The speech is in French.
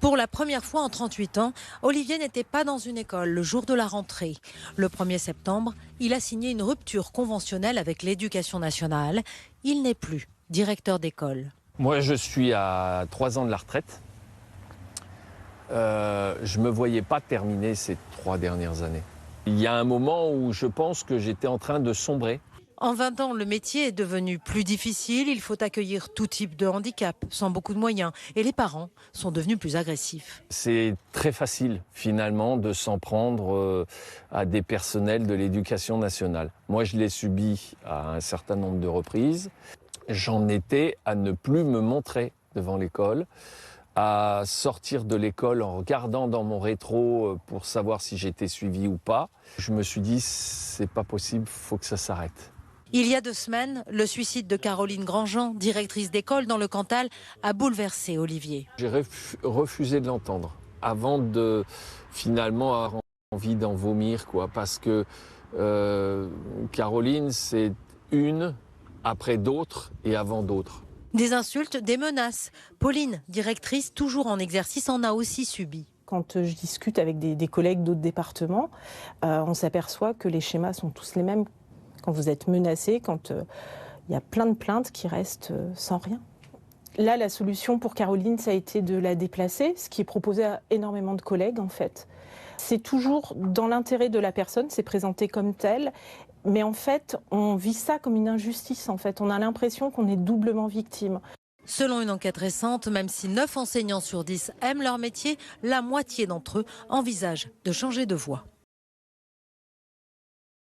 Pour la première fois en 38 ans, Olivier n'était pas dans une école le jour de la rentrée. Le 1er septembre, il a signé une rupture conventionnelle avec l'Éducation nationale. Il n'est plus directeur d'école. Moi, je suis à 3 ans de la retraite. Je ne me voyais pas terminer ces 3 dernières années. Il y a un moment où je pense que j'étais en train de sombrer. En 20 ans, le métier est devenu plus difficile. Il faut accueillir tout type de handicap, sans beaucoup de moyens. Et les parents sont devenus plus agressifs. C'est très facile, finalement, de s'en prendre à des personnels de l'éducation nationale. Moi, je l'ai subi à un certain nombre de reprises. J'en étais à ne plus me montrer devant l'école, à sortir de l'école en regardant dans mon rétro pour savoir si j'étais suivi ou pas. Je me suis dit, c'est pas possible, faut que ça s'arrête. Il y a 2 semaines, le suicide de Caroline Grandjean, directrice d'école dans le Cantal, a bouleversé Olivier. J'ai refusé de l'entendre avant de finalement avoir envie d'en vomir, parce que Caroline, c'est une après d'autres et avant d'autres. Des insultes, des menaces. Pauline, directrice toujours en exercice, en a aussi subi. Quand je discute avec des collègues d'autres départements, on s'aperçoit que les schémas sont tous les mêmes. Quand vous êtes menacé, quand il y a plein de plaintes qui restent sans rien. Là, la solution pour Caroline, ça a été de la déplacer, ce qui est proposé à énormément de collègues en fait. C'est toujours dans l'intérêt de la personne, c'est présenté comme tel, mais en fait, on vit ça comme une injustice en fait. On a l'impression qu'on est doublement victime. Selon une enquête récente, même si 9 enseignants sur 10 aiment leur métier, la moitié d'entre eux envisagent de changer de voie.